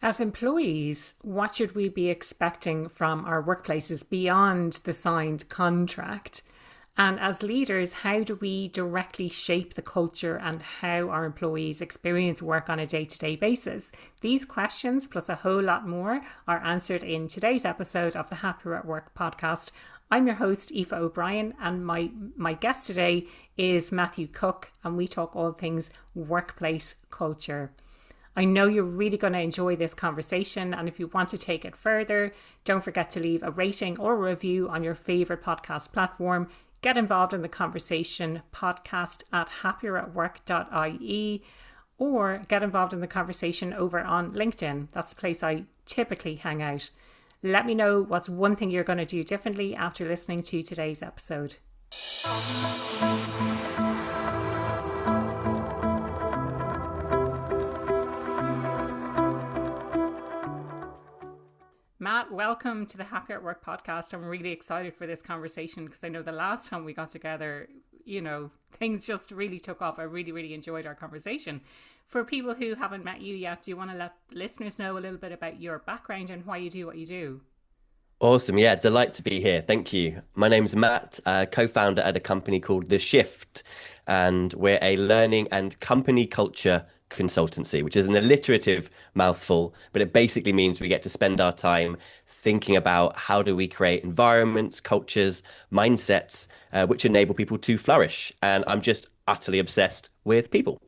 As employees, what should we be expecting from our workplaces beyond the signed contract? And as leaders, how do we directly shape the culture and how our employees experience work on a day-to-day basis? These questions, plus a whole lot more, are answered in today's episode of the Happier at Work podcast. I'm your host, Aoife O'Brien, and my guest today is Matthew Cook, and we talk all things workplace culture. I know you're really going to enjoy this conversation, and if you want to take it further, don't forget to leave a rating or a review on your favourite podcast platform. Get involved in the conversation, podcast at happieratwork.ie, or get involved in the conversation over on LinkedIn. That's the place I typically hang out. Let me know what's one thing you're going to do differently after listening to today's episode. Matt, welcome to the Happier at Work podcast. I'm really excited for this conversation because I know the last time we got together, things just really took off. I really enjoyed our conversation. For people who haven't met you yet, do you want to let listeners know a little bit about your background and why you do what you do? Awesome. Yeah, delight to be here. Thank you. My name's Matt, co-founder at a company called The Shift, and we're a learning and company culture consultancy, which is an alliterative mouthful, but it basically means we get to spend our time thinking about how do we create environments, cultures, mindsets, which enable people to flourish. And I'm just utterly obsessed with people.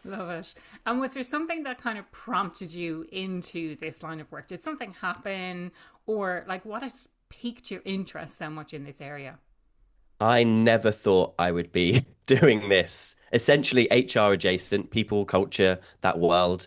Love it. And was there something that kind of prompted you into this line of work? Did something happen, or what has piqued your interest so much in this area? I never thought I would be doing this. Essentially HR adjacent, people, culture, that world.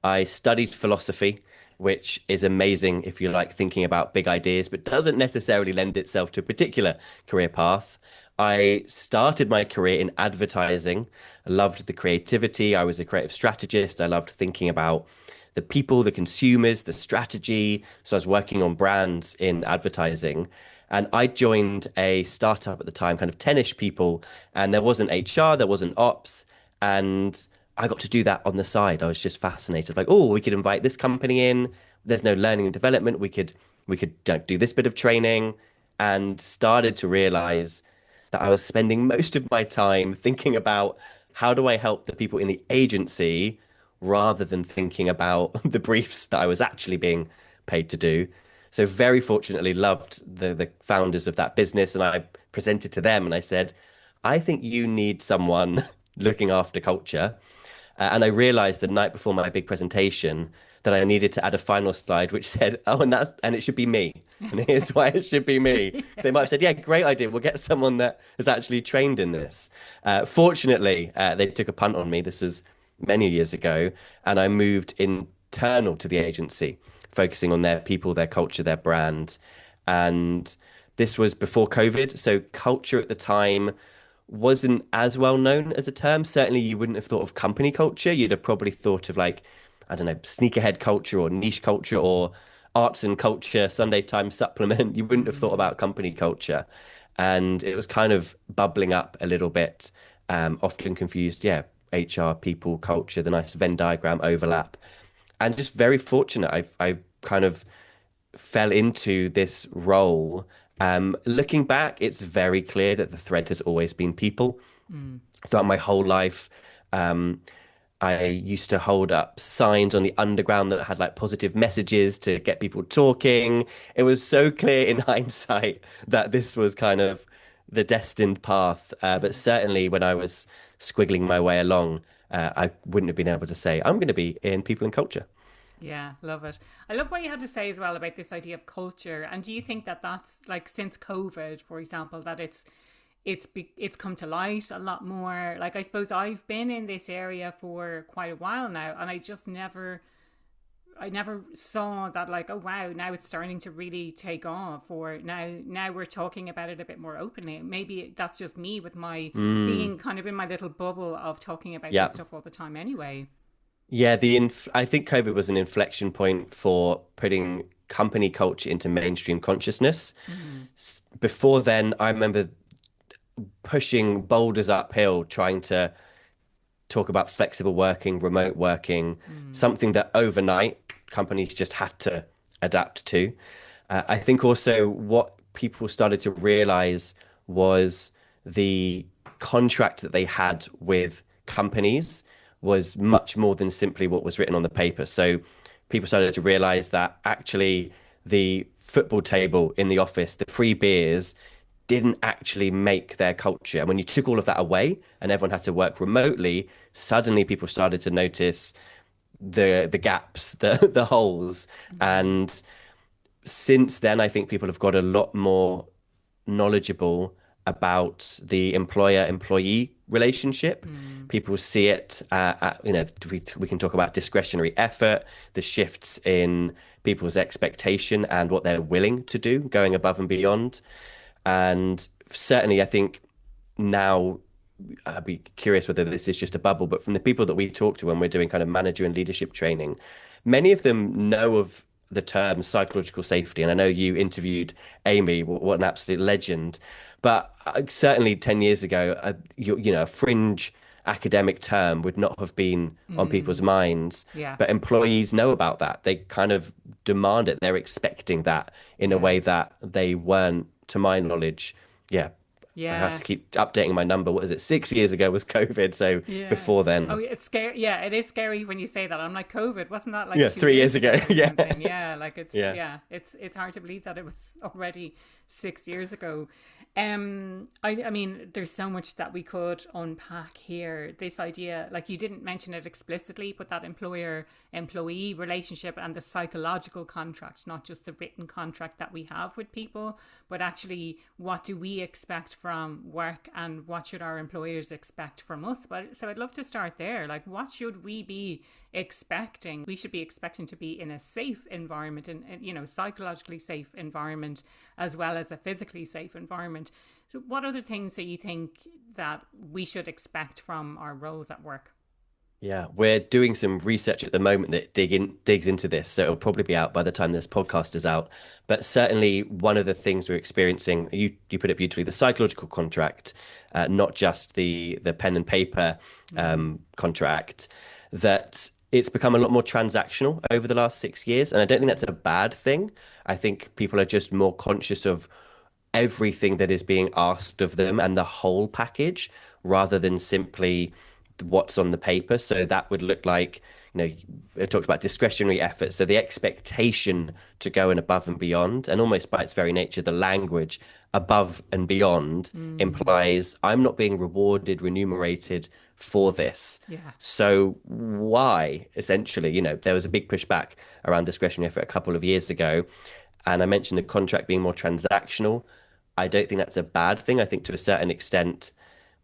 I studied philosophy, which is amazing if you like thinking about big ideas, but doesn't necessarily lend itself to a particular career path. I started my career in advertising. I loved the creativity. I was a creative strategist. I loved thinking about the people, the consumers, the strategy. So I was working on brands in advertising. And I joined a startup at the time, kind of 10-ish people, and there wasn't HR, there wasn't ops, and I got to do that on the side. I was just fascinated, we could invite this company in. There's no learning and development. We could do this bit of training, and started to realize that I was spending most of my time thinking about how do I help the people in the agency rather than thinking about the briefs that I was actually being paid to do. So very fortunately loved the founders of that business, and I presented to them and I said, I think you need someone looking after culture. And I realized the night before my big presentation that I needed to add a final slide which said, and it should be me. And here's why it should be me. So they might have said, yeah, great idea. We'll get someone that is actually trained in this. Fortunately, they took a punt on me. This was many years ago, and I moved internal to the agency, focusing on their people, their culture, their brand. And this was before COVID. So culture at the time wasn't as well known as a term. Certainly you wouldn't have thought of company culture. You'd have probably thought of sneakerhead culture or niche culture or arts and culture, Sunday Times supplement. You wouldn't have thought about company culture. And it was kind of bubbling up a little bit, often confused. Yeah, HR, people, culture, the nice Venn diagram overlap. And just very fortunate, I kind of fell into this role. Looking back, it's very clear that the thread has always been people. Throughout my whole life, I used to hold up signs on the underground that had positive messages to get people talking. It was so clear in hindsight that this was kind of the destined path. But certainly when I was squiggling my way along, I wouldn't have been able to say, I'm going to be in people and culture. Yeah, love it. I love what you had to say as well about this idea of culture. And do you think that that's since COVID, for example, that it's come to light a lot more? I suppose I've been in this area for quite a while now, and I never saw that oh wow, now it's starting to really take off, or now we're talking about it a bit more openly. Maybe that's just me with my being kind of in my little bubble of talking about this stuff all the time anyway. Yeah, I think COVID was an inflection point for putting company culture into mainstream consciousness. Before then, I remember pushing boulders uphill, trying to talk about flexible working, remote working, something that overnight companies just had to adapt to. I think also what people started to realize was the contract that they had with companies was much more than simply what was written on the paper. So people started to realize that actually the football table in the office, the free beers, didn't actually make their culture. And when you took all of that away and everyone had to work remotely, suddenly people started to notice the gaps, the holes. Mm. And since then, I think people have got a lot more knowledgeable about the employer-employee relationship. Mm. People see it, we can talk about discretionary effort, the shifts in people's expectation and what they're willing to do, going above and beyond. And certainly, I think now I'd be curious whether this is just a bubble, but from the people that we talk to when we're doing kind of manager and leadership training, many of them know of the term psychological safety. And I know you interviewed Amy, what an absolute legend. But certainly 10 years ago, a fringe academic term would not have been on people's Mm. minds. Yeah. But employees know about that. They kind of demand it. They're expecting that in a Yeah. way that they weren't, to my knowledge. Yeah, I have Yeah. to keep updating my number. What is it? 6 years ago was COVID. So Yeah. before Oh, then, it's scary. Yeah, it is scary when you say that. I'm like, COVID, wasn't that like yeah, two 3 years years ago. ago or Yeah. something? Yeah, like it's Yeah. yeah, it's hard to believe that it was already 6 years ago. I mean, there's so much that we could unpack here. This idea, like you didn't mention it explicitly, but that employer-employee relationship and the psychological contract, not just the written contract that we have with people, but actually what do we expect from work and what should our employers expect from us? But so I'd love to start there. Like, what should we be expecting? We should be expecting to be in a safe environment and psychologically safe environment as well as a physically safe environment. So what other things do you think that we should expect from our roles at work? Yeah, we're doing some research at the moment that digs into this, so it'll probably be out by the time this podcast is out. But certainly, one of the things we're experiencing, you put it beautifully, the psychological contract, not just the pen and paper contract, that it's become a lot more transactional over the last 6 years, and I don't think that's a bad thing. I think people are just more conscious of everything that is being asked of them and the whole package rather than simply what's on the paper. So that would look like, I talked about discretionary efforts. So the expectation to go and above and beyond, and almost by its very nature, the language above and beyond Mm, implies I'm not being rewarded, remunerated for this. yeah. So why, essentially, there was a big pushback around discretionary effort a couple of years ago. And I mentioned the contract being more transactional. I don't think that's a bad thing. I think to a certain extent,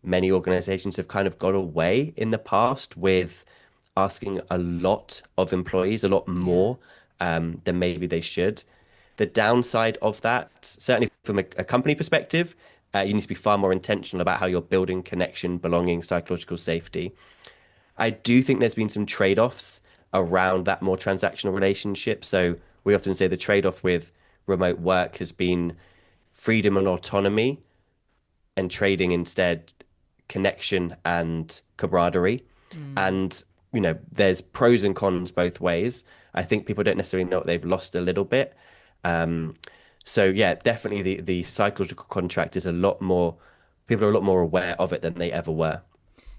many organizations have kind of got away in the past with asking a lot of employees, a lot Yeah. more than maybe they should. The downside of that, certainly from a company perspective, you need to be far more intentional about how you're building connection, belonging, psychological safety. I do think there's been some trade-offs around that more transactional relationship. So we often say the trade-off with remote work has been freedom and autonomy and trading instead connection and camaraderie. Mm. And, there's pros and cons both ways. I think people don't necessarily know what they've lost a little bit. Um, so yeah, definitely the psychological contract is a lot more, people are a lot more aware of it than they ever were.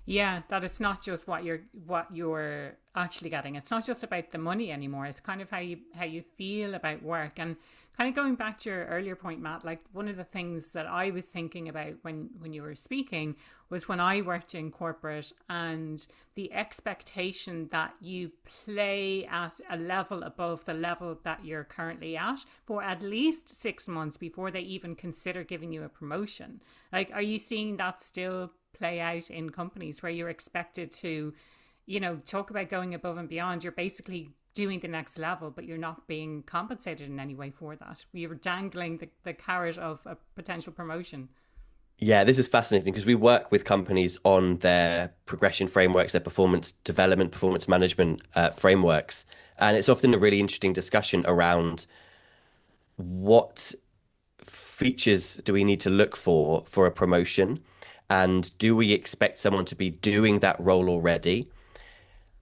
Yeah, that it's not just what you're actually getting. It's not just about the money anymore. It's kind of how you feel about work. And kind of going back to your earlier point, Matt, like one of the things that I was thinking about when you were speaking was when I worked in corporate and the expectation that you play at a level above the level that you're currently at for at least 6 months before they even consider giving you a promotion. Like, are you seeing that still play out in companies where you're expected to, talk about going above and beyond? You're basically doing the next level, but you're not being compensated in any way for that. You're dangling the carrot of a potential promotion. Yeah, this is fascinating because we work with companies on their progression frameworks, their performance development, performance management frameworks. And it's often a really interesting discussion around what features do we need to look for a promotion? And do we expect someone to be doing that role already?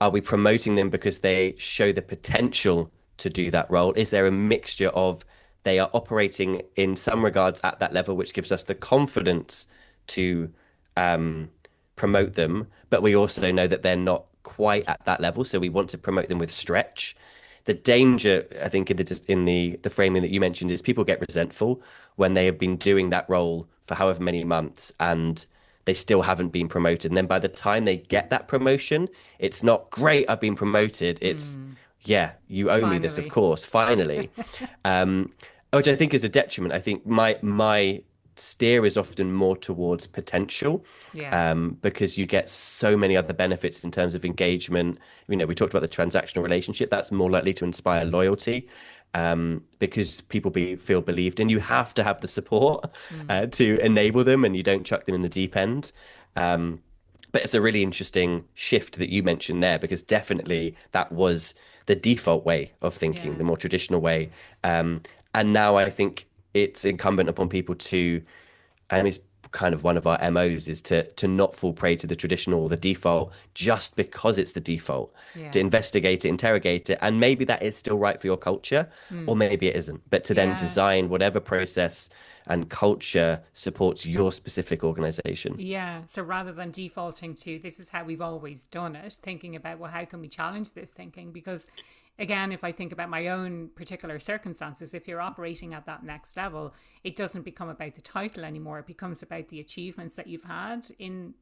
Are we promoting them because they show the potential to do that role? Is there a mixture of they are operating in some regards at that level, which gives us the confidence to um, promote them, but we also know that they're not quite at that level, so we want to promote them with stretch. The danger, I think, in the framing that you mentioned is people get resentful when they have been doing that role for however many months and they still haven't been promoted. And then by the time they get that promotion, it's not great, I've been promoted. It's, yeah, you owe me this, of Finally. course, finally. Um, which I think is a detriment. I think my steer is often more towards potential, Yeah. because you get so many other benefits in terms of engagement. You know, we talked about the transactional relationship. That's more likely to inspire loyalty, because people feel believed, and you have to have the support to enable them, and you don't chuck them in the deep end. But it's a really interesting shift that you mentioned there, because definitely that was the default way of thinking, Yeah. the more traditional way. And now I think it's incumbent upon people to, and it's kind of one of our MOs, is to not fall prey to the traditional or the default just because it's the default, to Yeah. investigate it, interrogate it, and maybe that is still right for your culture, or maybe it isn't. But to then Yeah. design whatever process and culture supports your specific organization. Yeah. So rather than defaulting to this is how we've always done it, thinking about, well, how can we challenge this thinking? Because again, if I think about my own particular circumstances, if you're operating at that next level, it doesn't become about the title anymore. It becomes about the achievements that you've had in,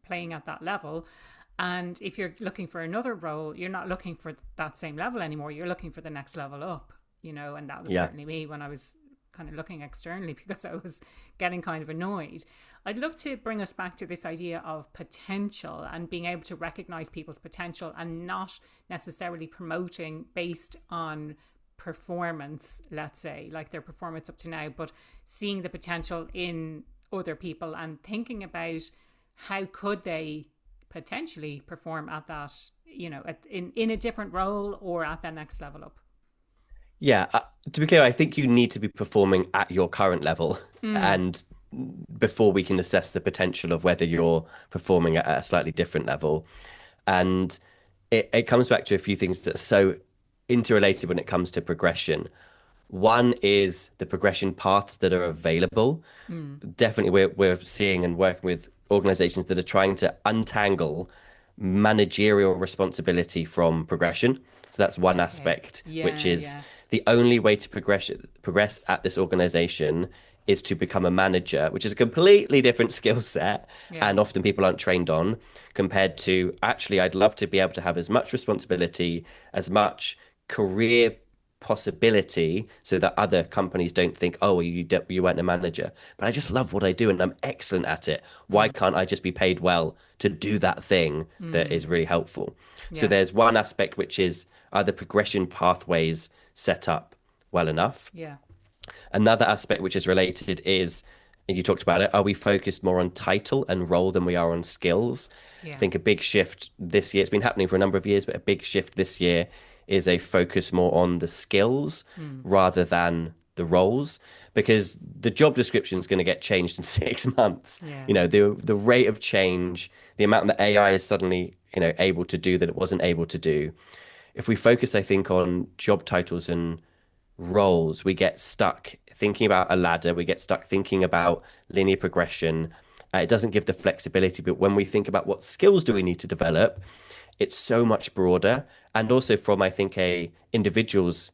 playing at that level. And if you're looking for another role, you're not looking for that same level anymore. You're looking for the next level up, and that was Yeah. certainly me when I was kind of looking externally because I was getting kind of annoyed. I'd love to bring us back to this idea of potential and being able to recognize people's potential and not necessarily promoting based on performance, let's say, like their performance up to now, but seeing the potential in other people and thinking about how could they potentially perform at that, in a different role or at that next level up. Yeah, to be clear, I think you need to be performing at your current level, and before we can assess the potential of whether you're performing at a slightly different level. And it comes back to a few things that are so interrelated when it comes to progression. One is the progression paths that are available. Definitely, we're seeing and working with organizations that are trying to untangle managerial responsibility from progression. So that's one Okay. aspect, which Yeah, is yeah, the only way to progress at this organization is to become a manager, which is a completely different skill set, yeah. and often people aren't trained on, compared to actually, I'd love to be able to have as much responsibility, as much career possibility, so that other companies don't think, oh, you weren't a manager. But I just love what I do and I'm excellent at it. Why can't I just be paid well to do that thing that is really helpful? So Yeah, there's one aspect, which is, are the progression pathways set up well enough? yeah, Another aspect which is related is, and you talked about it, are we focused more on title and role than we are on skills? I yeah, think a big shift this year, it's been happening for a number of years, but a big shift this year is a focus more on the skills rather than the roles, because the job description is going to get changed in 6 months. yeah, The rate of change, the amount that AI is suddenly, able to do that it wasn't able to do. If we focus, I think, on job titles and roles, we get stuck thinking about a ladder, we get stuck thinking about linear progression. It doesn't give the flexibility, but when we think about what skills do we need to develop, it's so much broader. And also from, I think, a individual's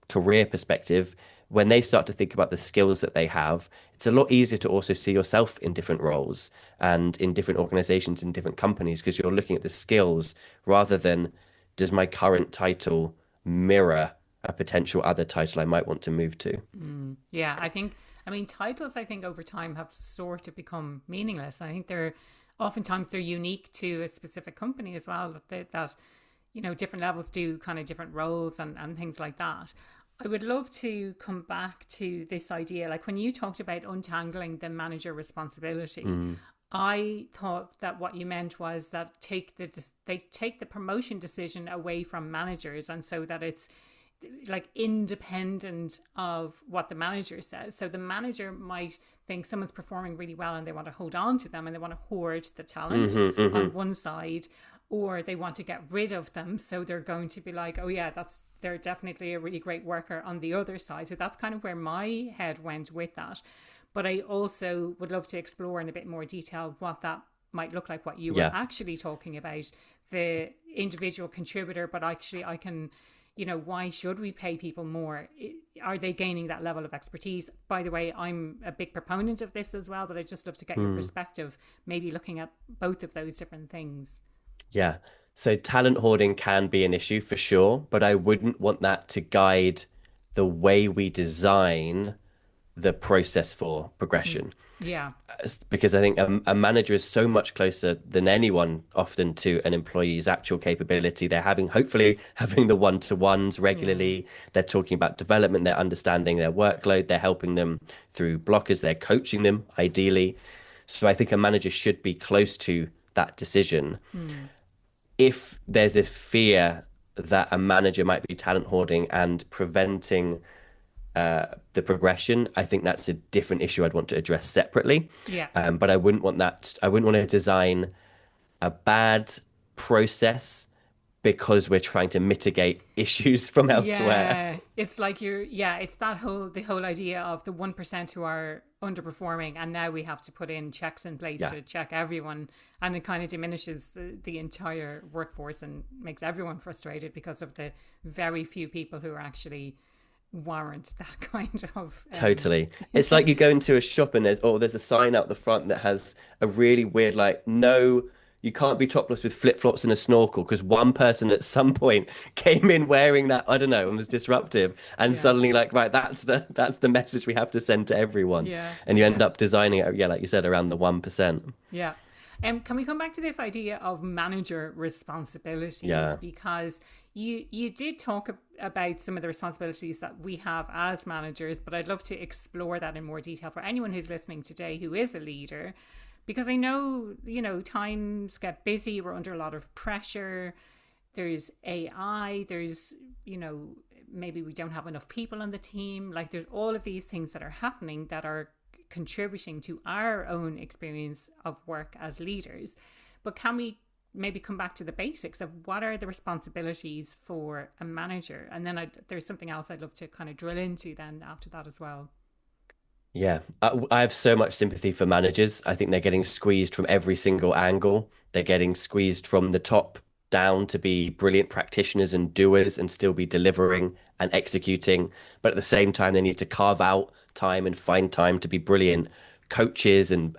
career perspective, when they start to think about the skills that they have, it's a lot easier to also see yourself in different roles and in different organizations, in different companies, because you're looking at the skills rather than, does my current title mirror a potential other title I might want to move to? yeah. Titles, I think over time have sort of become meaningless. I think oftentimes they're unique to a specific company as well, that different levels do kind of different roles and things like that. I would love to come back to this idea, like when you talked about untangling the manager responsibility. I thought that what you meant was that they take the promotion decision away from managers, and so that it's like independent of what the manager says. So the manager might think someone's performing really well and they want to hold on to them and they want to hoard the talent on one side. or they want to get rid of them. So they're going to be like, oh yeah, they're definitely a really great worker on the other side. So that's kind of where my head went with that. But I also would love to explore in a bit more detail what that might look like, what you were Yeah. actually talking about, the individual contributor. But actually, I can, why should we pay people more? Are they gaining that level of expertise? By the way, I'm a big proponent of this as well, but I'd just love to get your perspective, maybe looking at both of those different things. Yeah. So talent hoarding can be an issue for sure, but I wouldn't want that to guide the way we design the process for progression. Yeah. Because I think a manager is so much closer than anyone often to an employee's actual capability. They're hopefully having the one-to-ones Yeah. regularly. They're talking about development. They're understanding their workload. They're helping them through blockers. They're coaching them ideally. So I think a manager should be close to that decision. If there's a fear that a manager might be talent hoarding and preventing the progression, I think that's a different issue I'd want to address separately. Yeah. But I wouldn't want that. I wouldn't want to design a bad process because we're trying to mitigate issues from elsewhere. Yeah, it's like it's the whole idea of the 1% who are underperforming, and now we have to put in checks in place Yeah, to check everyone, and it kind of diminishes the entire workforce and makes everyone frustrated because of the very few people who are actually warrant that kind of totally. It's like you go into a shop and there's a sign out the front that has a really weird like no. You can't be topless with flip-flops and a snorkel because one person at some point came in wearing that, I don't know, and was disruptive. And yeah, suddenly like, right, that's the message we have to send to everyone. yeah, And you end yeah. up designing it, yeah, like you said, around the 1%. Yeah. Can we come back to this idea of manager responsibilities? Yeah. Because you did talk about some of the responsibilities that we have as managers, but I'd love to explore that in more detail for anyone who's listening today who is a leader. Because I know, times get busy, we're under a lot of pressure. There's AI, there's, maybe we don't have enough people on the team. Like there's all of these things that are happening that are contributing to our own experience of work as leaders. But can we maybe come back to the basics of what are the responsibilities for a manager? And then there's something else I'd love to kind of drill into then after that as well. Yeah, I have so much sympathy for managers. I think they're getting squeezed from every single angle. They're getting squeezed from the top down to be brilliant practitioners and doers and still be delivering and executing. But at the same time, they need to carve out time and find time to be brilliant coaches and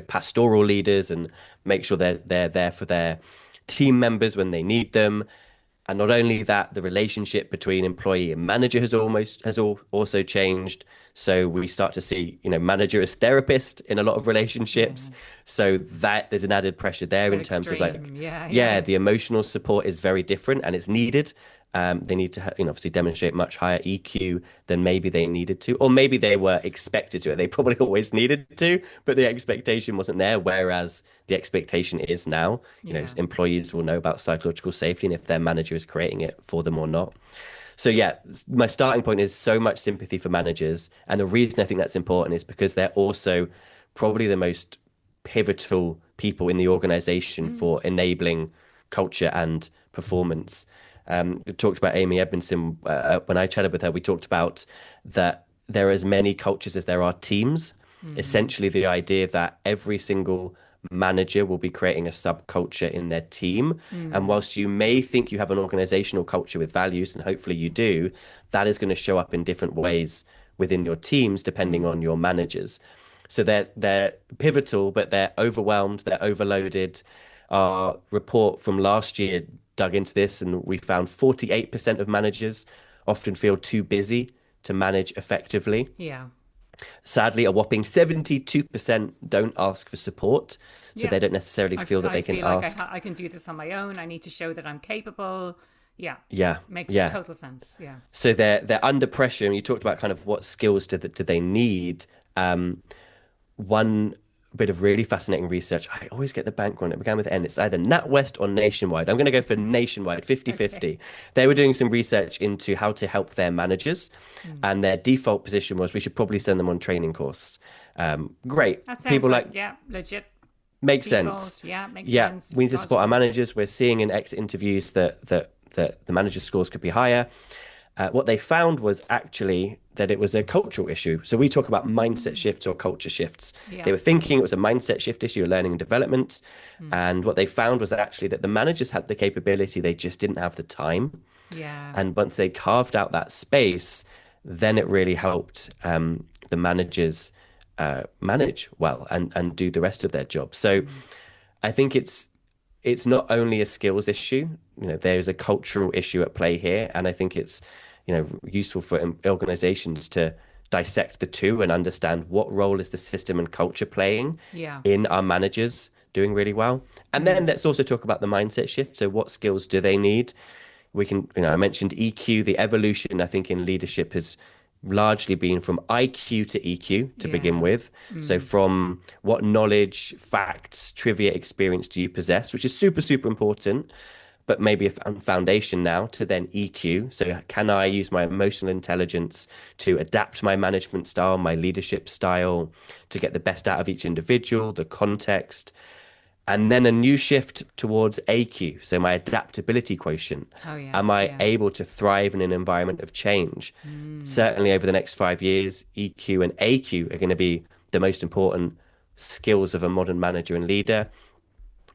pastoral leaders and make sure they're there for their team members when they need them. And not only that, the relationship between employee and manager also changed. So we start to see, manager as therapist in a lot of relationships. Yeah. So that there's an added pressure It's a there bit in terms of like, extreme. Yeah, yeah, yeah. the emotional support is very different and it's needed. They need to, obviously demonstrate much higher EQ than maybe they needed to, or maybe they were expected to. They probably always needed to, but the expectation wasn't there. Whereas the expectation is now, Yeah. employees will know about psychological safety and if their manager is creating it for them or not. So yeah, my starting point is so much sympathy for managers. And the reason I think that's important is because they're also probably the most pivotal people in the organization for enabling culture and performance. We talked about Amy Edmondson. When I chatted with her, we talked about that there are as many cultures as there are teams. Essentially, the idea that every single manager will be creating a subculture in their team. And whilst you may think you have an organizational culture with values, and hopefully you do, that is going to show up in different ways within your teams, depending on your managers. So they're pivotal, but they're overwhelmed, they're overloaded. Our report from last year dug into this, and we found 48% of managers often feel too busy to manage effectively. Yeah. Sadly, a whopping 72% don't ask for support, so Yeah. they don't necessarily feel that I they can feel like ask. I can do this on my own. I need to show that I'm capable. Yeah. Yeah, Makes yeah. total sense. Yeah. So they're under pressure, and you talked about kind of what skills do they need. One bit of really fascinating research. I always get the bank wrong. It began with N. It's either NatWest or Nationwide. I'm going to go for Nationwide, 50-50. Okay. They were doing some research into how to help their managers, and their default position was we should probably send them on training course. Great. That sounds People like, like yeah, legit. Makes sense. default. Yeah, makes Yeah, sense. we need to support our Logical. managers. We're seeing in exit interviews that the manager scores could be higher. What they found was actually that it was a cultural issue. So we talk about mindset Mm, shifts or culture shifts. They yeah. were thinking it was a mindset shift issue, a learning and development. Mm, And what they found was actually that the managers had the capability, they just didn't have the time. yeah. And once they carved out that space, then it really helped the managers manage well and do the rest of their job. So Mm, I think it's not only a skills issue. There's a cultural issue at play here, and I think it's useful for organizations to dissect the two and understand what role is the system and culture playing yeah. in our managers doing really well. And then Mm, let's also talk about the mindset shift. So what skills do they need? We can, I mentioned EQ, the evolution, I think, in leadership has largely been from IQ to EQ to begin yeah. with. So Mm, from what knowledge, facts, trivia, experience do you possess, which is super, super important, but maybe a foundation now to then EQ. So can I use my emotional intelligence to adapt my management style, my leadership style, to get the best out of each individual, the context? And then a new shift towards AQ, so my adaptability quotient. oh, Am yes. I Yeah. able to thrive in an environment of change? Mm, Certainly over the next 5 years, EQ and AQ are going to be the most important skills of a modern manager and leader.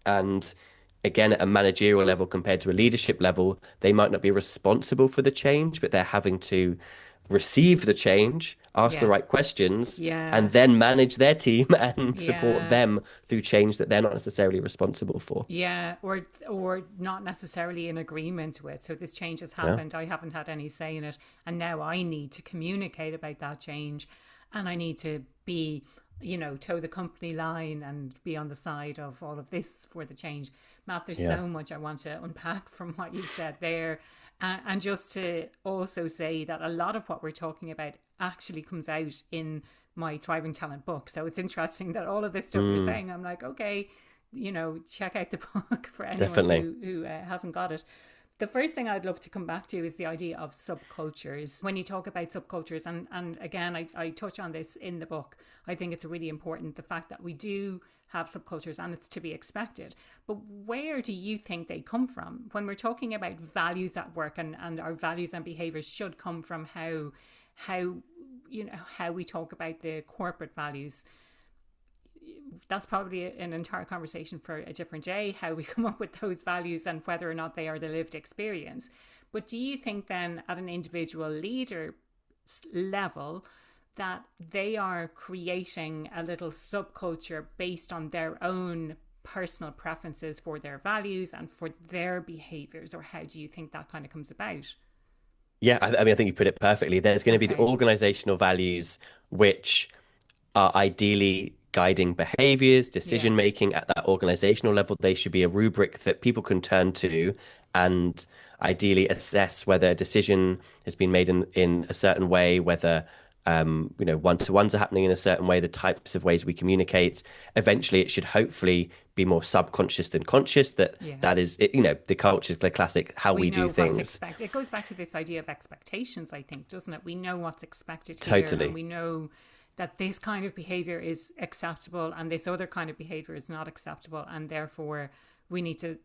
And again, at a managerial level compared to a leadership level, they might not be responsible for the change, but they're having to receive the change, ask the yeah. right questions, and Yeah. then manage their team and support Yeah. them through change that they're not necessarily responsible for. Yeah, or not necessarily in agreement with. So this change has Yeah. happened. I haven't had any say in it, and now I need to communicate about that change, and I need to be, toe the company line and be on the side of all of this for the change. Matt, there's Yeah. so much I want to unpack from what you said there, and just to also say that a lot of what we're talking about actually comes out in my Thriving Talent book. So it's interesting that all of this stuff you're Mm, saying, I'm like, okay, check out the book for anyone definitely. who hasn't got it. The first thing I'd love to come back to is the idea of subcultures. When you talk about subcultures, and again, I touch on this in the book, I think it's really important the fact that we do have subcultures and it's to be expected. But where do you think they come from? When we're talking about values at work and our values and behaviors should come from how how we talk about the corporate values. That's probably an entire conversation for a different day, how we come up with those values and whether or not they are the lived experience. But do you think then at an individual leader level that they are creating a little subculture based on their own personal preferences for their values and for their behaviors, or how do you think that kind of comes about? Yeah, I mean, I think you put it perfectly. There's going to be the Okay. organizational values, which are ideally guiding behaviors, Yeah. decision making at that organizational level. They should be a rubric that people can turn to and ideally assess whether a decision has been made in a certain way, whether one-to-ones are happening in a certain way, the types of ways we communicate. Eventually, it should hopefully be more subconscious than conscious. Yeah. That is, the culture, the classic how We we know do what's things. expected. It goes back to this idea of expectations, I think, doesn't it? We know what's expected here, and Totally. we know that this kind of behavior is acceptable and this other kind of behavior is not acceptable, and therefore we need to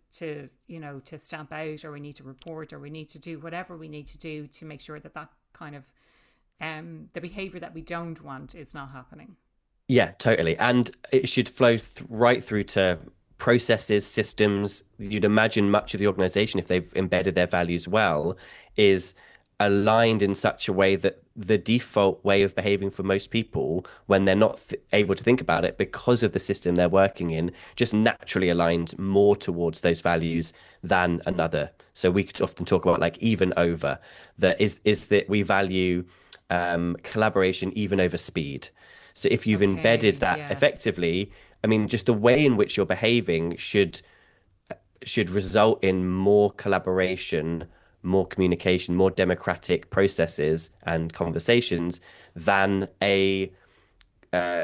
stamp out, or we need to report, or we need to do whatever we need to do to make sure that that kind of the behavior that we don't want is not happening. Yeah, totally. And it should flow right through to processes, systems. You'd imagine much of the organization, if they've embedded their values well, is aligned in such a way that the default way of behaving for most people, when they're not able to think about it because of the system they're working in, just naturally aligns more towards those values than another. So we could often talk about like even over that is that we value collaboration even over speed. So if you've embedded Okay, that yeah, effectively, I mean, just the way in which you're behaving should result in more collaboration, more communication, more democratic processes and conversations than a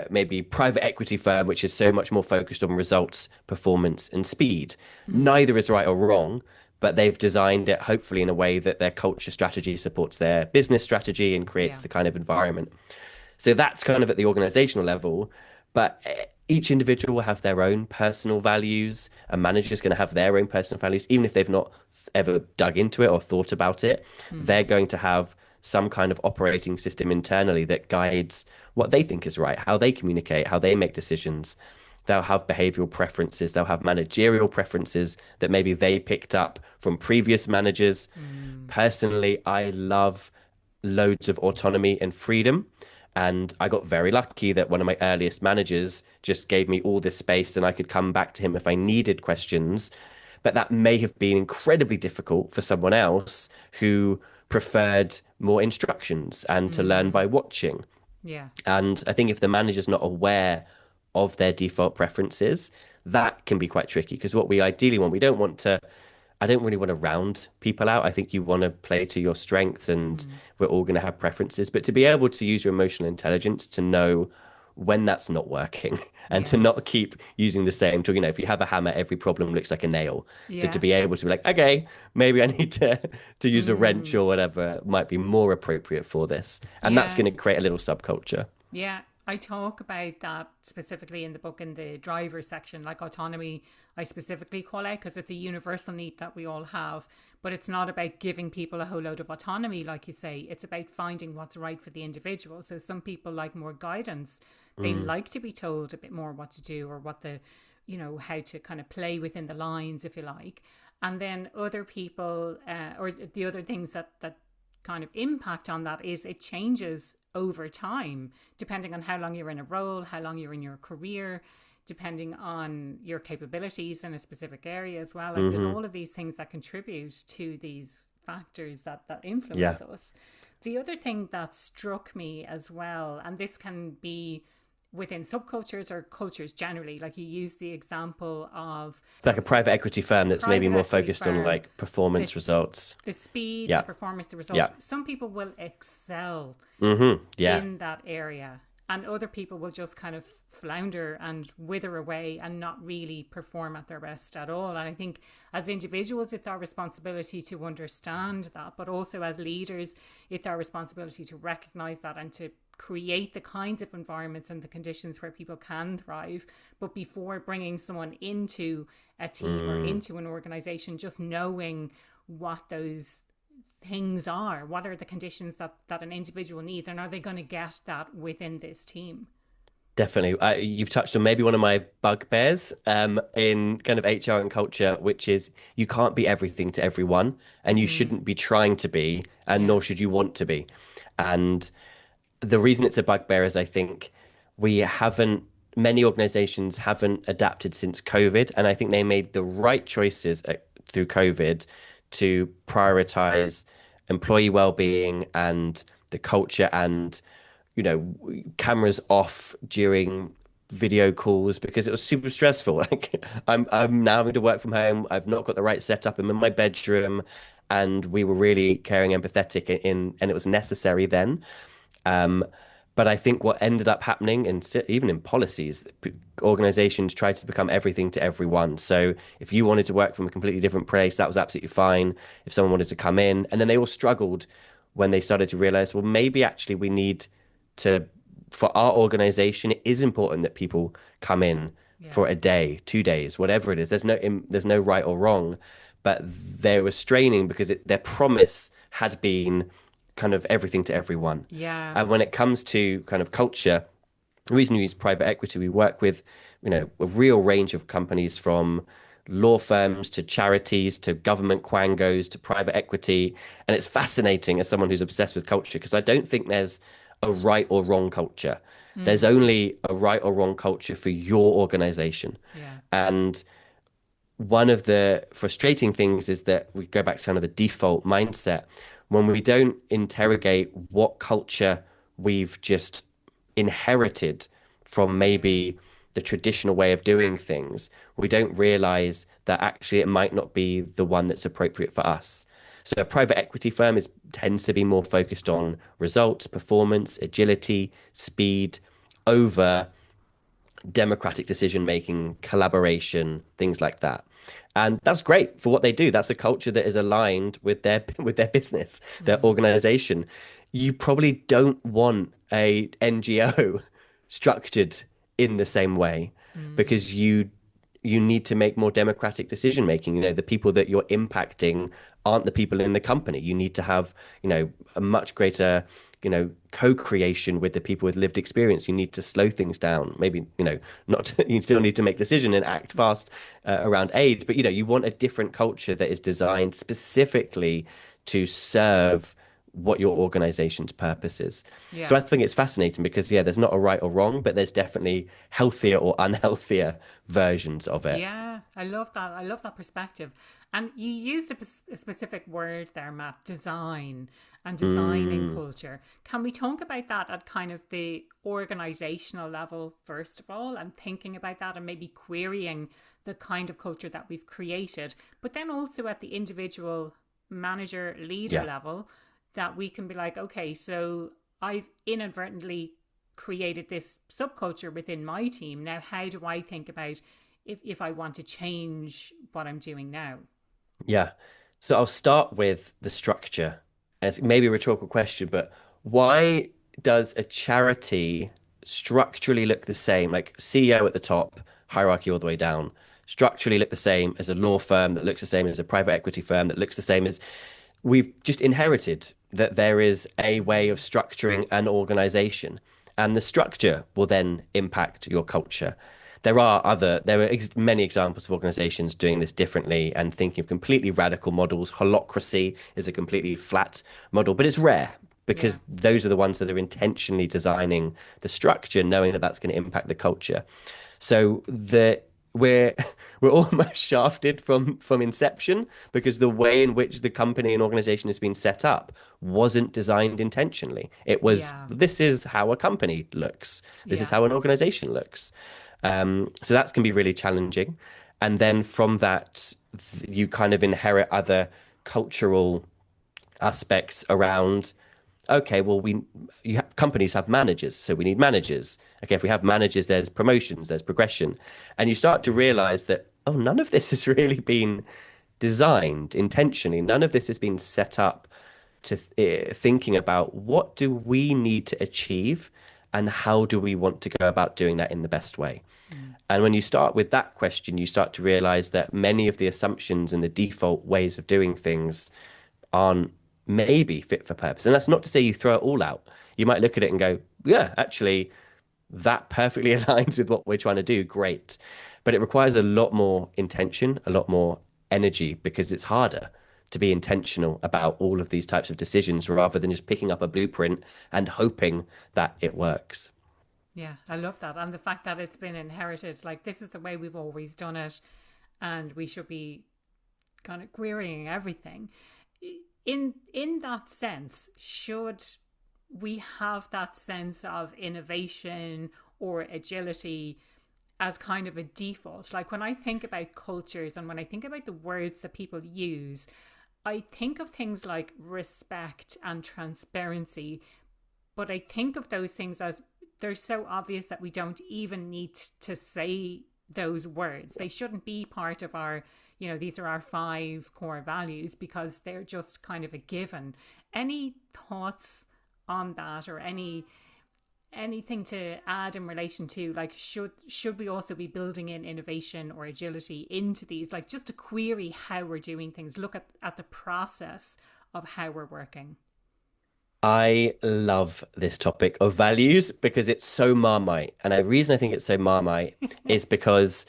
maybe private equity firm, which is so much more focused on results, performance, and speed. mm, Neither is right or wrong, but they've designed it hopefully in a way that their culture strategy supports their business strategy and creates yeah, the kind of environment. So that's kind of at the organizational level. But each individual will have their own personal values. A manager's going to have their own personal values, even if they've not ever dug into it or thought about it. They're going to have some kind of operating system internally that guides what they think is right, how they communicate, how they make decisions. They'll have behavioral preferences, they'll have managerial preferences that maybe they picked up from previous managers. Mm. Personally, I love loads of autonomy and freedom. And I got very lucky that one of my earliest managers just gave me all this space and I could come back to him if I needed questions. But that may have been incredibly difficult for someone else who preferred more instructions and to learn by Mm. watching. Yeah. And I think if the manager's not aware of their default preferences, that can be quite tricky because what we ideally want, we don't want to, I don't really want to round people out. I think you want to play to your strengths and Mm. we're all going to have preferences, but to be able to use your emotional intelligence to know when that's not working and to not Yes. keep using the same tool. You know, if you have a hammer, every problem looks like a nail. So to Yeah. be able to be like, okay, maybe I need to use a wrench Mm. or whatever might be more appropriate for this. And that's Yeah. going to create a little subculture. Yeah, I talk about that specifically in the book in the driver section, like autonomy. I specifically call out because it's a universal need that we all have, but it's not about giving people a whole load of autonomy, like you say. It's about finding what's right for the individual. So some people like more guidance. They Mm, like to be told a bit more what to do or what the, how to kind of play within the lines, if you like. And then other people, or the other things that kind of impact on that is it changes over time, depending on how long you're in a role, how long you're in your career, depending on your capabilities in a specific area as well. Like there's hmm. all of these things that contribute to these factors that Yeah. influence us. The other thing that struck me as well, and this can be within subcultures or cultures generally, like you use the example of, It's like so a private equity firm that's maybe private more equity focused on firm, like performance this results. the speed, the Yeah. performance, the Yeah. results. Some people will excel Yeah. in that area, and other people will just kind of flounder and wither away and not really perform at their best at all. And I think as individuals, it's our responsibility to understand that, but also as leaders, it's our responsibility to recognize that and to create the kinds of environments and the conditions where people can thrive. But before bringing someone into a team or Mm. into an organization, just knowing what those things are, what are the conditions that an individual needs, and are they going to get that within this team? Definitely. You've touched on maybe one of my bugbears in kind of HR and culture, which is you can't be everything to everyone, and you Mm, shouldn't be trying to be, and yeah. nor should you want to be. And the reason it's a bugbear is I think we haven't, many organizations haven't adapted since COVID. And I think they made the right choices through COVID to prioritize employee well-being and the culture and, cameras off during video calls because it was super stressful. Like I'm now having to work from home. I've not got the right setup. I'm in my bedroom and we were really caring, empathetic and it was necessary then. Um, but I think what ended up happening, and even in policies, organizations tried to become everything to everyone. So if you wanted to work from a completely different place, that was absolutely fine. If someone wanted to come in, and then they all struggled when they started to realize, well, maybe actually we need to, for our organization, it is important that people come in Yeah. for a day, 2 days, whatever it is. There's no right or wrong, but they were straining because their promise had been kind of everything to everyone. Yeah. And when it comes to kind of culture, the reason we use private equity, we work with, a real range of companies from law firms to charities to government quangos to private equity. And it's fascinating as someone who's obsessed with culture because I don't think there's a right or wrong culture. There's Mm, only a right or wrong culture for your organization. yeah. And one of the frustrating things is that we go back to kind of the default mindset when we don't interrogate what culture we've just inherited from Mm, maybe the traditional way of doing things, we don't realize that actually it might not be the one that's appropriate for us. So a private equity firm tends to be more focused on results, performance, agility, speed over democratic decision making, collaboration, things like that. And that's great for what they do. That's a culture that is aligned with their with their business, their mm, organization. You probably don't want a NGO structured in the same way Mm. because you need to make more democratic decision making. The people that you're impacting aren't the people in the company. You need to have, a much greater, co-creation with the people with lived experience. You need to slow things down. Maybe, not to, you still need to make decision and act fast around aid, but you want a different culture that is designed specifically to serve what your organization's purpose is. So Yeah. I think it's fascinating because there's not a right or wrong, but there's definitely healthier or unhealthier versions of it. Yeah, I love that. I love that perspective. And you used a specific word there, Matt, design and designing Mm, culture. Can we talk about that at kind of the organizational level, first of all, and thinking about that and maybe querying the kind of culture that we've created, but then also at the individual manager leader yeah. level, that we can be like, okay, so I've inadvertently created this subculture within my team. Now, how do I think about if I want to change what I'm doing now? Yeah. So I'll start with the structure. And it's maybe a rhetorical question, but why does a charity structurally look the same, like CEO at the top, hierarchy all the way down, structurally look the same as a law firm that looks the same as a private equity firm that looks the same as we've just inherited that there is a way of Mm, structuring an organization, and the structure will then impact your culture. There are many examples of organizations doing this differently and thinking of completely radical models. Holocracy is a completely flat model, but it's rare yeah, because those are the ones that are intentionally designing the structure, knowing that that's going to impact the culture. So we're we're almost shafted from inception because the way in which the company and organization has been set up wasn't designed intentionally. It was, yeah, this is how a company looks. This is yeah, how an organization looks. So that can be really challenging. And then from that, you kind of inherit other cultural aspects around, okay, well, companies have managers, so we need managers. Okay, if we have managers, there's promotions, there's progression, and you start to realize that, oh, none of this has really been designed intentionally. None of this has been set up to thinking about what do we need to achieve and how do we want to go about doing that in the best way. mm, And when you start with that question, you start to realize that many of the assumptions and the default ways of doing things aren't maybe fit for purpose. And that's not to say you throw it all out. You might look at it and go, yeah, actually, that perfectly aligns with what we're trying to do. Great. But it requires a lot more intention, a lot more energy because it's harder to be intentional about all of these types of decisions rather than just picking up a blueprint and hoping that it works. yeah. I love that. And the fact that it's been inherited, like this is the way we've always done it, and we should be kind of querying everything. In that sense, should we have that sense of innovation or agility as kind of a default? Like when I think about cultures and when I think about the words that people use, I think of things like respect and transparency, but I think of those things as they're so obvious that we don't even need to say those words. They shouldn't be part of our, these are our five core values because they're just kind of a given. Any thoughts on that, or anything to add in relation to, like, should we also be building in innovation or agility into these, like just to query how we're doing things, look at the process of how we're working? I love this topic of values because it's so Marmite. And the reason I think it's so Marmite is because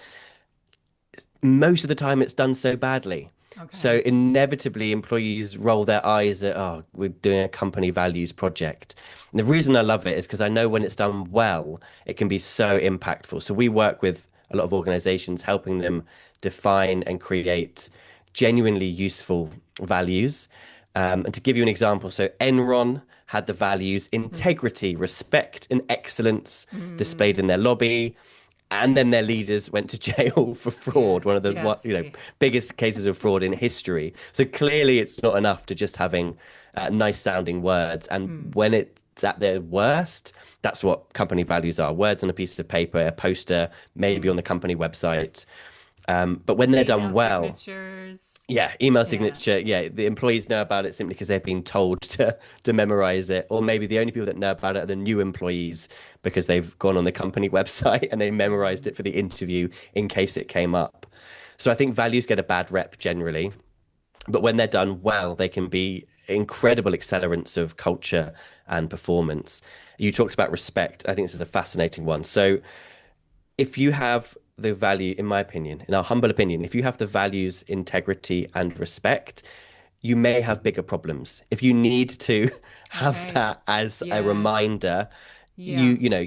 most of the time it's done so badly. So Okay. inevitably employees roll their eyes at, oh, we're doing a company values project. And the reason I love it is because I know when it's done well, it can be so impactful. So we work with a lot of organizations helping them define and create genuinely useful values. And to give you an example, so Enron had the values Mm. integrity, respect, and excellence displayed Mm. in their lobby. And then their leaders went to jail for fraud, Yeah. one of the Yes. Yeah. biggest cases of fraud in history. So clearly, it's not enough to just having nice sounding words. And Mm. when it's at their worst, that's what company values are: words on a piece of paper, a poster, maybe Mm. on the company website. But when they're done Email well, signatures. Yeah, email Yeah. signature. Yeah, the employees know about it simply because they've been told to memorize it, or maybe the only people that know about it are the new employees because they've gone on the company website and they memorized it for the interview in case it came up. So I think values get a bad rep generally, but when they're done well, they can be incredible accelerants of culture and performance. You talked about respect. I think this is a fascinating one. So if you have the value, in my opinion, in our humble opinion, if you have the values, integrity, and respect, you may have bigger problems. If you need to have Okay. that as a Yeah. reminder, Yeah.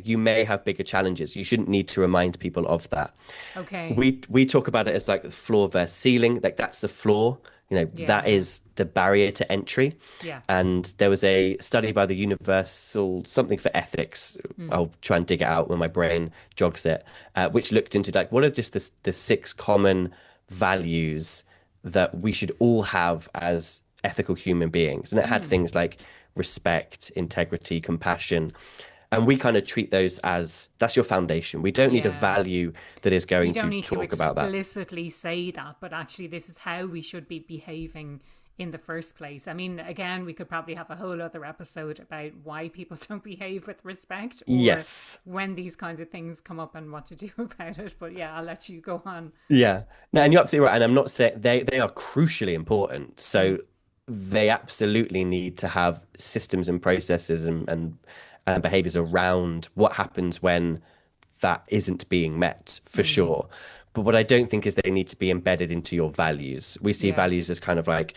you may have bigger challenges. You shouldn't need to remind people of that. Okay. We talk about it as like the floor versus ceiling, like that's the floor. That Yeah. is the barrier to entry. Yeah. And there was a study by the Universal something for ethics. Mm. I'll try and dig it out when my brain jogs it, which looked into like what are just the six common values that we should all have as ethical human beings. And it had Mm. things like respect, integrity, compassion. And we kind of treat those as that's your foundation. We don't need a Yeah. value that is We going don't to need to talk about that. explicitly say that, but actually, this is how we should be behaving in the first place. I mean, again, we could probably have a whole other episode about why people don't behave with respect or Yes. when these kinds of things come up and what to do about it. But yeah, I'll let you go on. Yeah. No, and you're absolutely right. And I'm not saying they are crucially important. Mm. So they absolutely need to have systems and processes and behaviors around what happens when that isn't being met for Mm. sure. But what I don't think is they need to be embedded into your values. We see Yeah. values as kind of like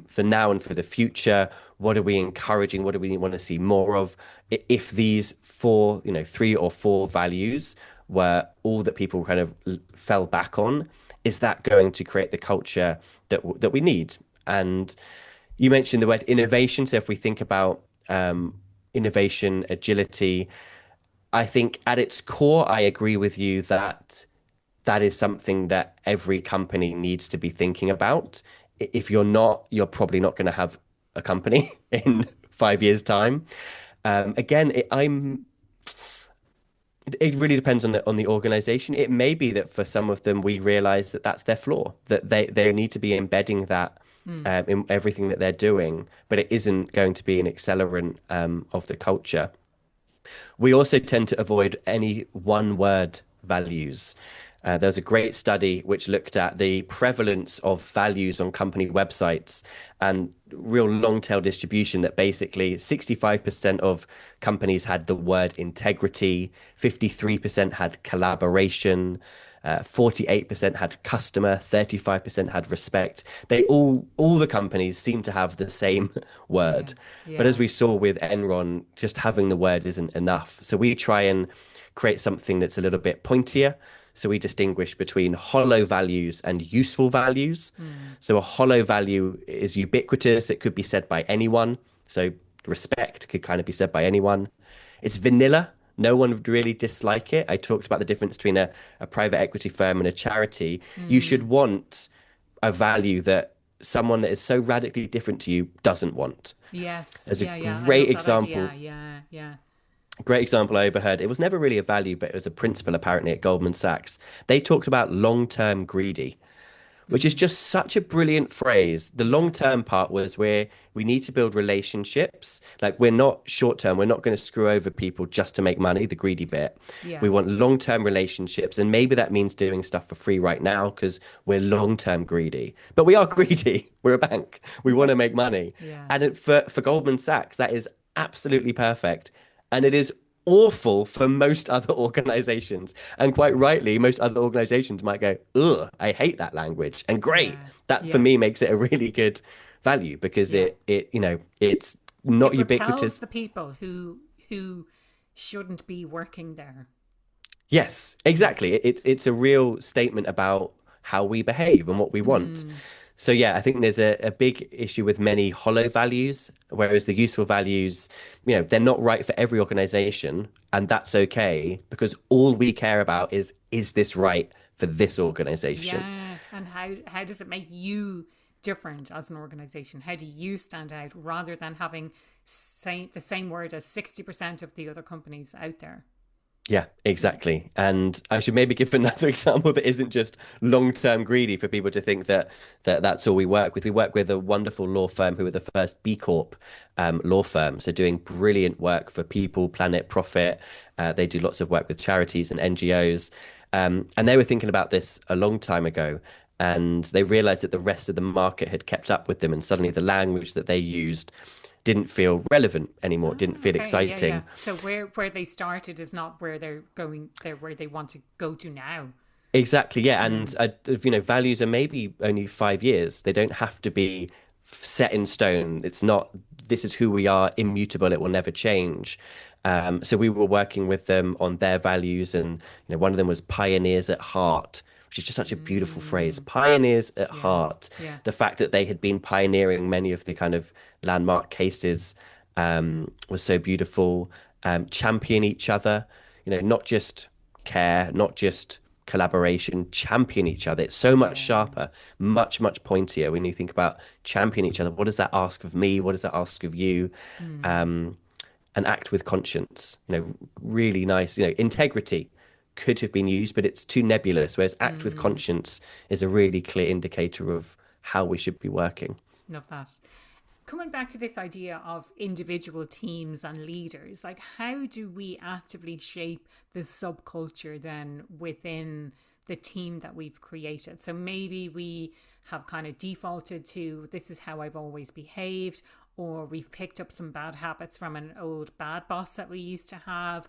for now and for the future. What are we encouraging? What do we want to see more of? If these four, three or four values were all that people kind of fell back on, is that going to create the culture that we need? And you mentioned the word innovation. So if we think about innovation, agility, I think at its core, I agree with you that that is something that every company needs to be thinking about. If you're not, you're probably not going to have a company in 5 years' time. Again, it really depends on the organization. It may be that for some of them, we realize that that's their flaw, that they need to be embedding that Mm. in everything that they're doing, but it isn't going to be an accelerant of the culture. We also tend to avoid any one word values. There's a great study which looked at the prevalence of values on company websites and real long tail distribution that basically 65% of companies had the word integrity, 53% had collaboration, 48% had customer, 35% had respect. All the companies seem to have the same Yeah. word. But as Yeah. we saw with Enron, just having the word isn't enough. So we try and create something that's a little bit pointier. So we distinguish between hollow values and useful values. Mm. So a hollow value is ubiquitous. It could be said by anyone. So respect could kind of be said by anyone. It's vanilla. No one would really dislike it. I talked about the difference between a private equity firm and a charity. You should Mm. want a value that someone that is so radically different to you doesn't want. Yes. As a Yeah. Yeah. I love great that idea. example, Yeah. Yeah. great example I overheard. It was never really a value, but it was a principle apparently at Goldman Sachs. They talked about long-term greedy, which is Mm. just such a brilliant phrase. The Yeah. long-term part was where we need to build relationships. Like we're not short-term, we're not going to screw over people just to make money, the greedy bit. Yeah. We want long-term relationships, and maybe that means doing stuff for free right now because we're long-term greedy. But we are greedy. We're a bank. We want Yeah. to make money. Yeah. And for Goldman Sachs, that is absolutely perfect. And it is awful for most other organizations. And quite rightly, most other organizations might go, ugh, I hate that language. And great. Yeah. That for Yeah. me makes it a really good value because Yeah. it's not It repels ubiquitous. the people who shouldn't be working there. Yes, Mm. exactly. It's a real statement about how we behave and what we want. Mm. So yeah, I think there's a big issue with many hollow values, whereas the useful values, they're not right for every organization, and that's okay because all we care about is this right for this organization? Yeah. And how does it make you different as an organization? How do you stand out rather than having the same word as 60% of the other companies out there? Yeah, exactly. And I should maybe give another example that isn't just long-term greedy for people to think that that's all we work with. We work with a wonderful law firm who are the first B Corp law firm, so doing brilliant work for people, planet, profit. They do lots of work with charities and NGOs, and they were thinking about this a long time ago. And they realized that the rest of the market had kept up with them, and suddenly the language that they used didn't feel relevant anymore, didn't Ah, feel okay, yeah, yeah. exciting. So where they started is not where they're going. They're where they want to go to now. Exactly, yeah, and Mm. values are maybe only 5 years. They don't have to be set in stone. It's not, this is who we are, immutable. It will never change. So we were working with them on their values, and one of them was pioneers at heart, which is just such a beautiful phrase. Mm. Pioneers at Yeah, heart. yeah. The fact that they had been pioneering many of the kind of landmark cases was so beautiful. Champion each other, not just care, not just collaboration, champion each other. It's so much Yeah. sharper, much, much pointier when you think about champion each other. What does that ask of me? What does that ask of you? Mm. Um, and act with conscience, really nice, integrity could have been used, but it's too nebulous. Whereas act with Mm. conscience is a really clear indicator of how we should be working. Love that. Coming back to this idea of individual teams and leaders, like how do we actively shape the subculture then within the team that we've created? So maybe we have kind of defaulted to this is how I've always behaved, or we've picked up some bad habits from an old bad boss that we used to have.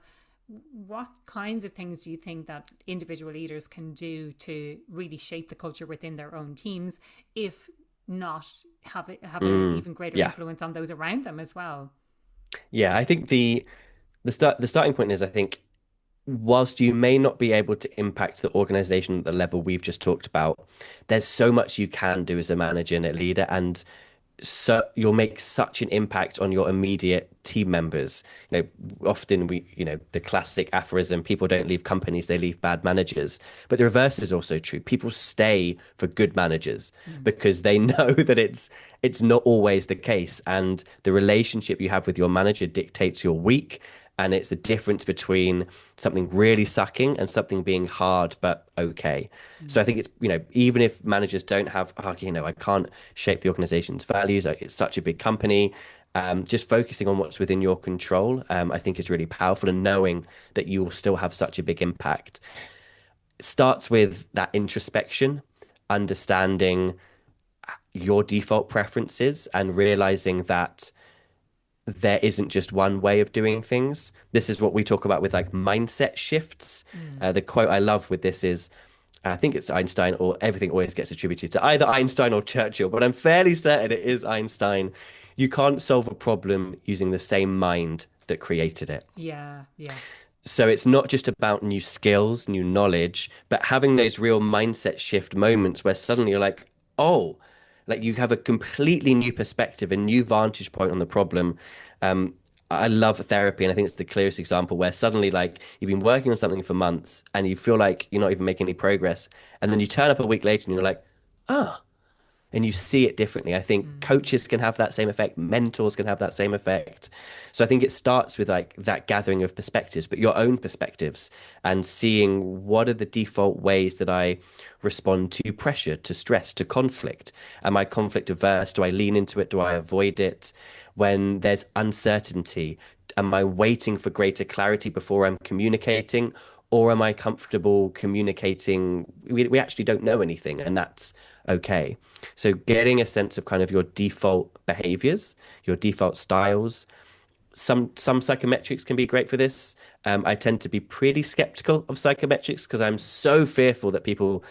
What kinds of things do you think that individual leaders can do to really shape the culture within their own teams, if not have an Mm, even greater yeah, influence on those around them as well? yeah. I think the starting point is, I think, whilst you may not be able to impact the organization at the level we've just talked about, there's so much you can do as a manager and a leader, and so you'll make such an impact on your immediate team members. Often the classic aphorism, people don't leave companies, they leave bad managers. But the reverse is also true. People stay for good managers Mm. because they know that it's not always the case. And the relationship you have with your manager dictates your week. And it's the difference between something really sucking and something being hard but okay. So I Mm. think it's, even if managers don't have, I can't shape the organization's values. Like, it's such a big company. Just focusing on what's within your control, I think is really powerful, and knowing that you will still have such a big impact. It starts with that introspection, understanding your default preferences and realizing that there isn't just one way of doing things. This is what we talk about with like mindset shifts. Mm. The quote I love with this is, I think it's Einstein, or everything always gets attributed to either Einstein or Churchill, but I'm fairly certain it is Einstein. You can't solve a problem using the same mind that created it. Yeah, yeah. So it's not just about new skills, new knowledge, but having those real mindset shift moments where suddenly you're like, oh, like you have a completely new perspective, a new vantage point on the problem. Um, I love therapy, and I think it's the clearest example where suddenly, like, you've been working on something for months and you feel like you're not even making any progress. And then you turn up a week later and you're like, ah, and you see it differently. I think Mm. coaches can have that same effect, mentors can have that same effect. So I think it starts with like that gathering of perspectives, but your own perspectives, and seeing what are the default ways that I respond to pressure, to stress, to conflict. Am I conflict averse? Do I lean into it? Do I avoid it? When there's uncertainty, am I waiting for greater clarity before I'm communicating? Or am I comfortable communicating? We actually don't know anything, and that's okay. So getting a sense of kind of your default behaviors, your default styles. Some psychometrics can be great for this. I tend to be pretty skeptical of psychometrics because I'm so fearful that people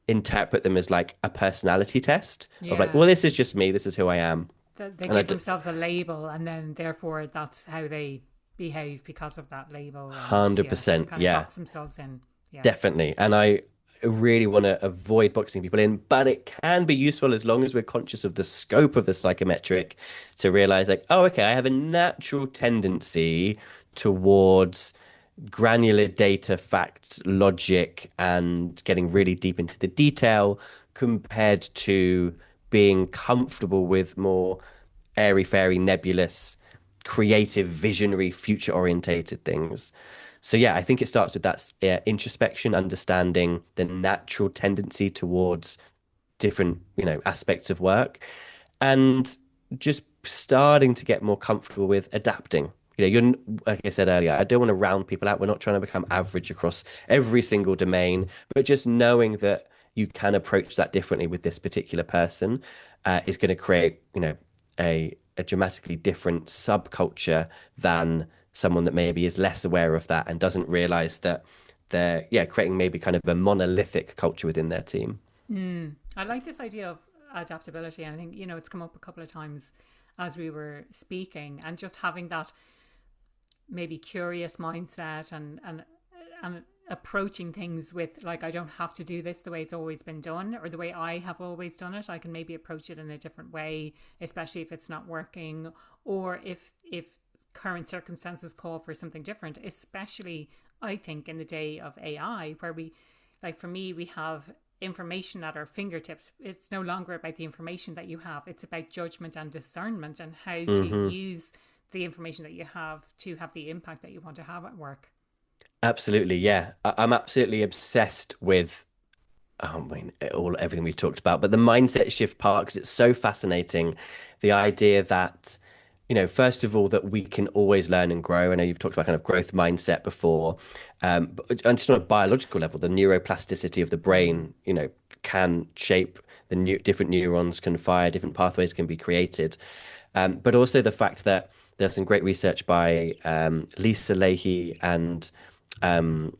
interpret them as like a personality test of like, Yeah. well, this is just me, this is who I am. That they And I give d themselves a label, and then therefore that's how they behave because of that label, and yeah, they 100%, kind of yeah, box themselves in. Yeah. definitely. And I really want to avoid boxing people in, but it can be useful as long as we're conscious of the scope of the psychometric to realize, like, oh, okay, I have a natural tendency towards granular data, facts, logic, and getting really deep into the detail compared to being comfortable with more airy fairy, nebulous, creative, visionary, future orientated things. So yeah, I think it starts with that introspection, understanding the natural tendency towards different, aspects of work, and just starting to get more comfortable with adapting. You're like I said earlier, I don't want to round people out. We're not trying to become average across every single domain, but just knowing that you can approach that differently with this particular person is going to create, a dramatically different subculture than someone that maybe is less aware of that and doesn't realize that they're, creating maybe kind of a monolithic culture within their team. I like this idea of adaptability, and I think it's come up a couple of times as we were speaking, and just having that maybe curious mindset and approaching things with, like, I don't have to do this the way it's always been done or the way I have always done it. I can maybe approach it in a different way, especially if it's not working, or if current circumstances call for something different, especially I think in the day of AI, where we, like, for me, we have information at our fingertips. It's no longer about the information that you have, it's about judgment and discernment, and how to Hmm. use the information that you have to have the impact that you want to have at work. Absolutely, yeah. I'm absolutely obsessed with, I mean, everything we've talked about, but the mindset shift part, because it's so fascinating. The idea that, first of all, that we can always learn and grow. I know you've talked about kind of growth mindset before, but and just on a biological level, the neuroplasticity of the brain, can shape the different neurons can fire, different pathways can be created. But also the fact that there's some great research by Lisa Leahy and um,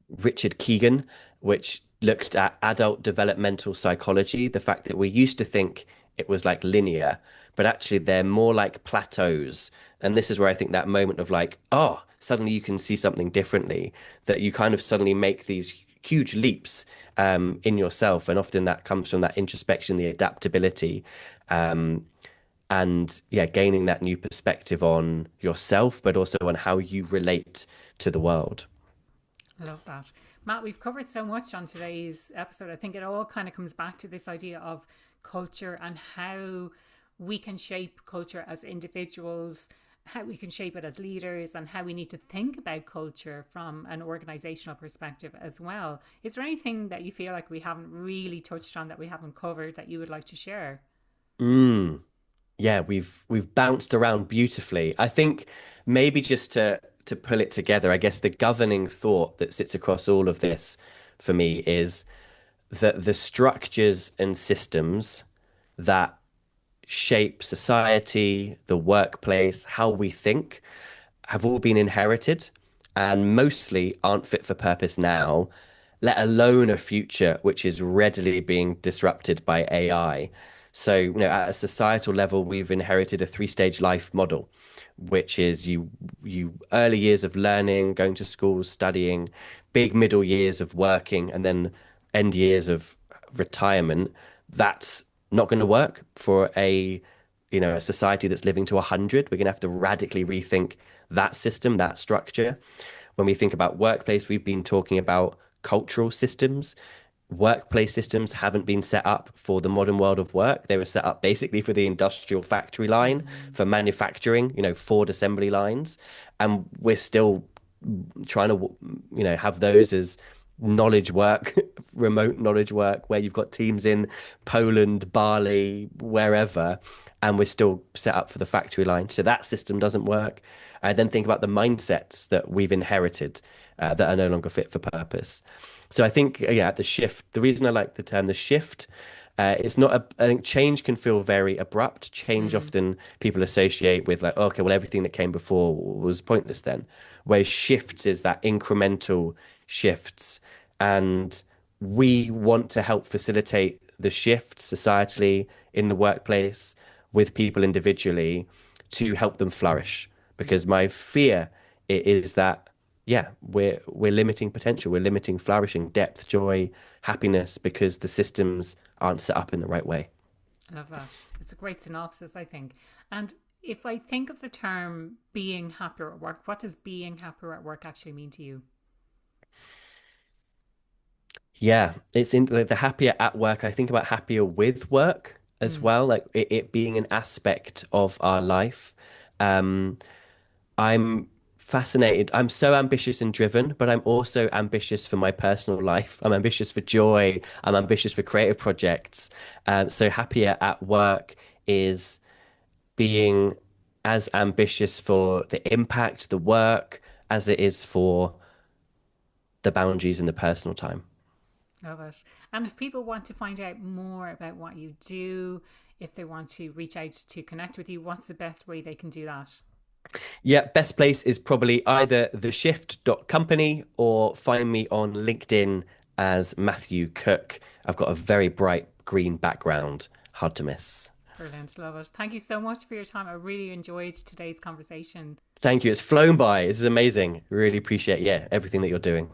Richard Keegan, which looked at adult developmental psychology, the fact that we used to think it was like linear, but actually they're more like plateaus. And this is where I think that moment of like, oh, suddenly you can see something differently, that you kind of suddenly make these huge leaps in yourself. And often that comes from that introspection, the adaptability. Um, and yeah, gaining that new perspective on yourself, but also on how you relate to the world. I love that. Matt, we've covered so much on today's episode. I think it all kind of comes back to this idea of culture and how we can shape culture as individuals, how we can shape it as leaders, and how we need to think about culture from an organizational perspective as well. Is there anything that you feel like we haven't really touched on, that we haven't covered, that you would like to share? Mm. Yeah, we've bounced around beautifully. I think maybe just to pull it together, I guess the governing thought that sits across all of this for me is that the structures and systems that shape society, the workplace, how we think, have all been inherited and mostly aren't fit for purpose now, let alone a future which is readily being disrupted by AI. So, at a societal level, we've inherited a three-stage life model, which is you early years of learning, going to school, studying, big middle years of working, and then end years of retirement. That's not going to work for a society that's living to 100. We're going to have to radically rethink that system, that structure. When we think about workplace, we've been talking about cultural systems. Workplace systems haven't been set up for the modern world of work. They were set up basically for the industrial factory line, Mm. for manufacturing, Ford assembly lines. And we're still trying to, have those as knowledge work, remote knowledge work, where you've got teams in Poland, Bali, wherever, and we're still set up for the factory line. So that system doesn't work. I then think about the mindsets that we've inherited that are no longer fit for purpose. So I think, yeah, the shift, the reason I like the term the shift, it's not I think change can feel very abrupt. Change Mm. often people associate with like, okay, well, everything that came before was pointless then. Whereas shifts is that incremental shifts. And we want to help facilitate the shift societally in the workplace with people individually to help them flourish. Because my fear is that, yeah, we're limiting potential, we're limiting flourishing, depth, joy, happiness because the systems aren't set up in the right way. I love that. It's a great synopsis, I think. And if I think of the term being happier at work, what does being happier at work actually mean to you? Yeah, it's in like the happier at work. I think about happier with work as Mm. well, like it being an aspect of our life. Um, I'm fascinated. I'm so ambitious and driven, but I'm also ambitious for my personal life. I'm ambitious for joy. I'm ambitious for creative projects. So happier at work is being as ambitious for the impact, the work, as it is for the boundaries and the personal time. Love it. And if people want to find out more about what you do, if they want to reach out to connect with you, what's the best way they can do that? Yeah, best place is probably either theshift.company or find me on LinkedIn as Matthew Cook. I've got a very bright green background, hard to miss. Brilliant. Love it. Thank you so much for your time. I really enjoyed today's conversation. Thank you. It's flown by. This is amazing. Really appreciate, yeah, everything that you're doing.